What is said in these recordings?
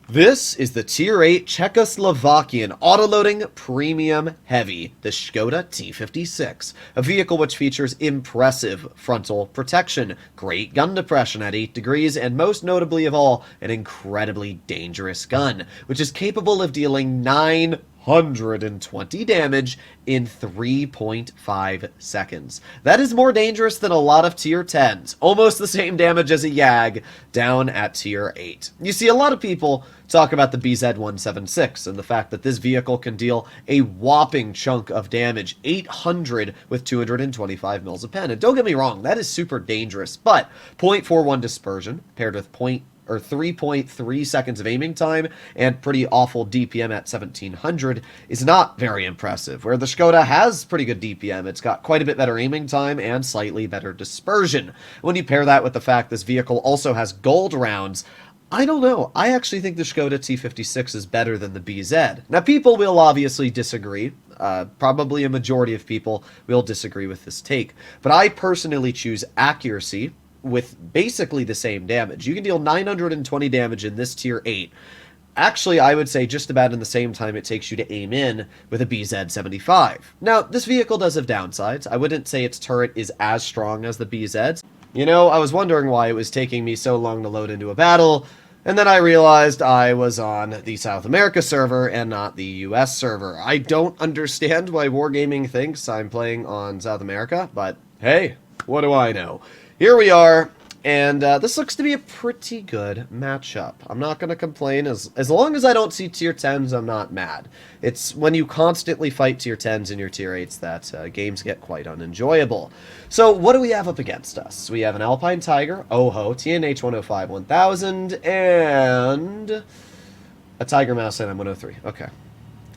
This is the Tier 8 Czechoslovakian autoloading premium heavy, the Skoda T56, a vehicle which features impressive frontal protection, great gun depression at 8 degrees, and most notably of all, an incredibly dangerous gun, which is capable of dealing 920 damage in 3.5 seconds. That is more dangerous than a lot of tier 10s, almost the same damage as a YAG down at tier 8. You see, a lot of people talk about the BZ-176 and the fact that this vehicle can deal a whopping chunk of damage, 800 with 225 mils of pen. And don't get me wrong, that is super dangerous, but 0.41 dispersion paired with 3.3 seconds of aiming time and pretty awful DPM at 1700 is not very impressive. Where the Skoda has pretty good DPM, it's got quite a bit better aiming time and slightly better dispersion. When you pair that with the fact this vehicle also has gold rounds, I don't know. I actually think the Skoda T56 is better than the BZ. Now, people will obviously disagree. Probably a majority of people will disagree with this take. But I personally choose accuracy with basically the same damage. You can deal 920 damage in this tier 8. Actually, I would say just about in the same time it takes you to aim in with a BZ-75. Now, this vehicle does have downsides. I wouldn't say its turret is as strong as the BZ's. You know, I was wondering why it was taking me so long to load into a battle, and then I realized I was on the South America server and not the US server. I don't understand why Wargaming thinks I'm playing on South America, but hey, what do I know? Here we are, and this looks to be a pretty good matchup. I'm not going to complain. As long as I don't see tier 10s, I'm not mad. It's when you constantly fight tier 10s in your tier 8s that games get quite unenjoyable. So what do we have up against us? We have an Alpine Tiger, Oho, TNH 105 1000, and a Tiger Mouse NM 103. Okay.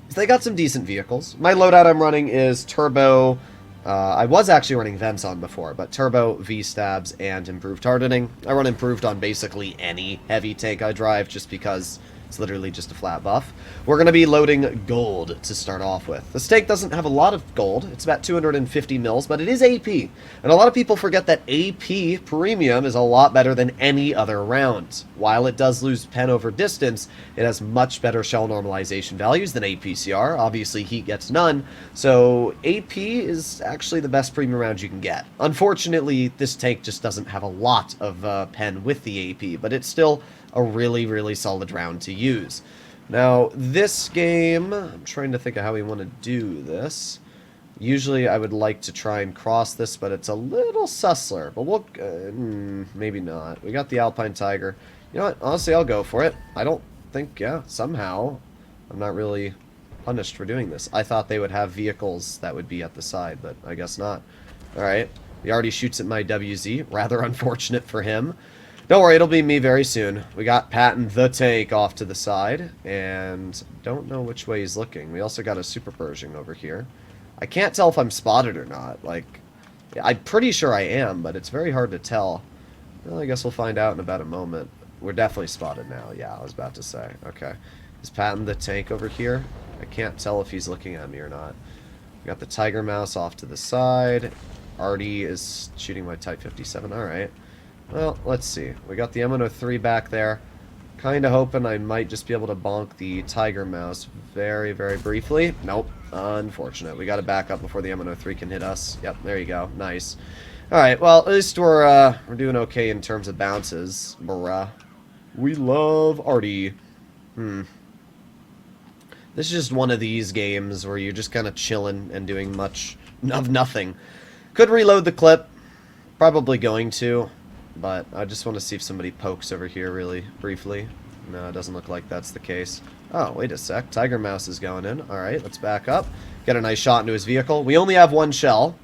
So they got some decent vehicles. My loadout I'm running is Turbo. I was actually running vents on before, but turbo, V-stabs, and improved hardening. I run improved on basically any heavy tank I drive just because it's literally just a flat buff. We're going to be loading gold to start off with. This tank doesn't have a lot of gold. It's about 250 mils, but it is AP. And a lot of people forget that AP premium is a lot better than any other round. While it does lose pen over distance, it has much better shell normalization values than APCR. Obviously, heat gets none, so AP is actually the best premium round you can get. Unfortunately, this tank just doesn't have a lot of pen with the AP, but it's still a really, really solid round to use. Now, this game, I'm trying to think of how we want to do this. Usually, I would like to try and cross this, but it's a little sussler. But we'll, maybe not. We got the Alpine Tiger. You know what? Honestly, I'll go for it. I don't think, yeah, somehow I'm not really punished for doing this. I thought they would have vehicles that would be at the side, but I guess not. Alright, he already shoots at my WZ. Rather unfortunate for him. Don't worry, it'll be me very soon. We got Patton the tank off to the side, and don't know which way he's looking. We also got a Super Pershing over here. I can't tell if I'm spotted or not. Like, I'm pretty sure I am, but it's very hard to tell. Well, I guess we'll find out in about a moment. We're definitely spotted now. Yeah, I was about to say. Okay. Is Patton the tank over here? I can't tell if he's looking at me or not. We got the Tiger Mouse off to the side. Artie is shooting my Type 57. Alright. Well, let's see. We got the M103 back there. Kind of hoping I might just be able to bonk the Tiger Mouse very, very briefly. Nope. Unfortunate. We got to back up before the M103 can hit us. Yep, there you go. Nice. Alright, well, at least we're doing okay in terms of bounces. Bruh. We love Artie. This is just one of these games where you're just kind of chilling and doing much of nothing. Could reload the clip. Probably going to. But I just want to see if somebody pokes over here really briefly. No, it doesn't look like that's the case. Oh, wait a sec. Tiger Mouse is going in. Alright, let's back up. Get a nice shot into his vehicle. We only have one shell.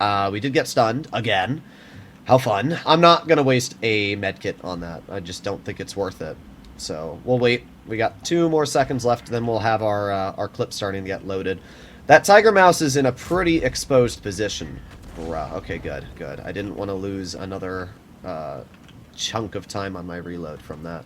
We did get stunned. Again. How fun. I'm not going to waste a medkit on that. I just don't think it's worth it. So, we'll wait. We got 2 more seconds left, then we'll have our clip starting to get loaded. That Tiger Mouse is in a pretty exposed position. Bruh. Okay, good, good. I didn't want to lose another chunk of time on my reload from that.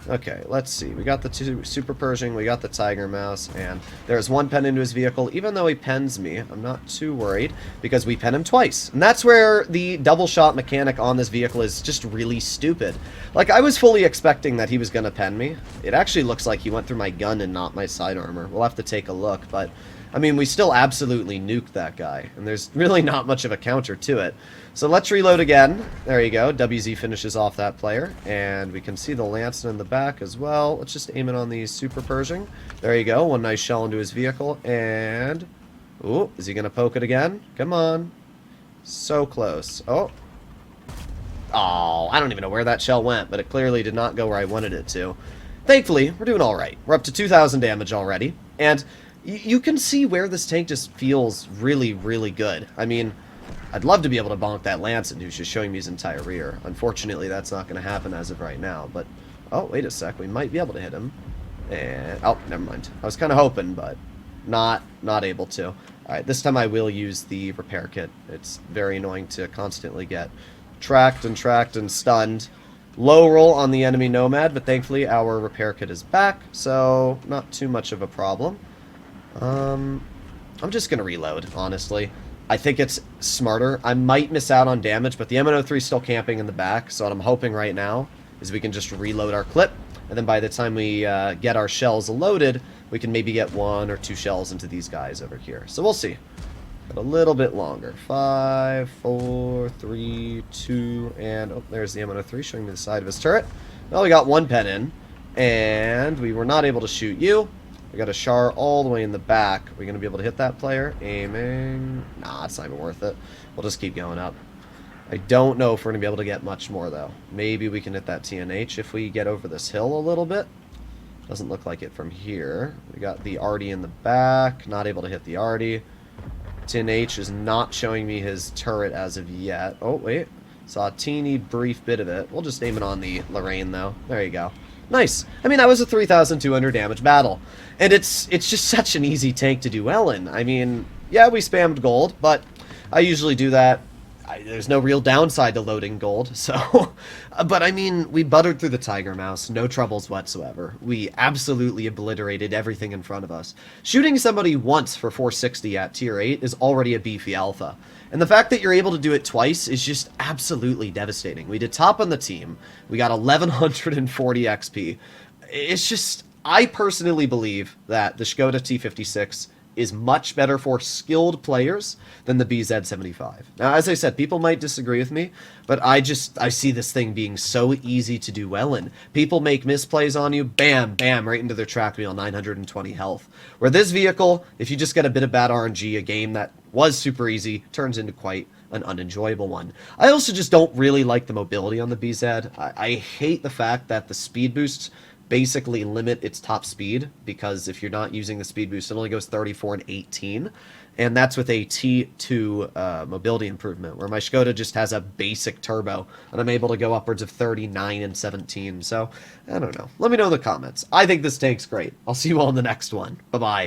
Okay, let's see. We got the two Super Pershing, we got the Tiger Mouse, and there's one pen into his vehicle. Even though he pens me, I'm not too worried, because we pen him twice. And that's where the double shot mechanic on this vehicle is just really stupid. Like, I was fully expecting that he was going to pen me. It actually looks like he went through my gun and not my side armor. We'll have to take a look, but I mean, we still absolutely nuked that guy, and there's really not much of a counter to it. So let's reload again. There you go. WZ finishes off that player, and we can see the Lancet in the back as well. Let's just aim it on the Super Pershing. There you go. One nice shell into his vehicle, and... Ooh, is he going to poke it again? Come on. So close. Oh. Oh, I don't even know where that shell went, but it clearly did not go where I wanted it to. Thankfully, we're doing all right. We're up to 2,000 damage already, and... You can see where this tank just feels really, really good. I mean, I'd love to be able to bonk that Lancet who's just showing me his entire rear. Unfortunately, that's not going to happen as of right now, but... Oh, wait a sec. We might be able to hit him. And... Oh, never mind. I was kind of hoping, but not able to. Alright, this time I will use the repair kit. It's very annoying to constantly get tracked and stunned. Low roll on the enemy Nomad, but thankfully our repair kit is back, so not too much of a problem. I'm just going to reload, honestly. I think it's smarter. I might miss out on damage, but the M103 is still camping in the back, so what I'm hoping right now is we can just reload our clip, and then by the time we get our shells loaded, we can maybe get 1 or 2 shells into these guys over here. So we'll see. But a little bit longer. 5, 4, 3, 2, and... Oh, there's the M103 showing me the side of his turret. Well, we got 1 pen in, and we were not able to shoot you. We got a Char all the way in the back. Are we going to be able to hit that player? Aiming. Nah, it's not even worth it. We'll just keep going up. I don't know if we're going to be able to get much more, though. Maybe we can hit that TNH if we get over this hill a little bit. Doesn't look like it from here. We got the Arty in the back. Not able to hit the Arty. TNH is not showing me his turret as of yet. Oh, wait. Saw a teeny brief bit of it. We'll just aim it on the Lorraine, though. There you go. Nice. I mean, that was a 3,200 damage battle. And it's just such an easy tank to do well in. I mean, yeah, we spammed gold, but I usually do that. There's no real downside to loading gold, so... But, I mean, we buttered through the Tiger Mouse, no troubles whatsoever. We absolutely obliterated everything in front of us. Shooting somebody once for 460 at tier 8 is already a beefy alpha. And the fact that you're able to do it twice is just absolutely devastating. We did top on the team. We got 1,140 XP. It's just... I personally believe that the Skoda T56 is much better for skilled players than the BZ75. Now, as I said, people might disagree with me, but I see this thing being so easy to do well in. People make misplays on you, bam, bam, right into their track wheel, 920 health. Where this vehicle, if you just get a bit of bad RNG, a game that was super easy, turns into quite an unenjoyable one. I also just don't really like the mobility on the BZ. I hate the fact that the speed boosts basically limit its top speed, because if you're not using the speed boost, it only goes 34 and 18, and that's with a T2 mobility improvement, where my Skoda just has a basic turbo, and I'm able to go upwards of 39 and 17, so, I don't know. Let me know in the comments. I think this tank's great. I'll see you all in the next one. Bye-bye.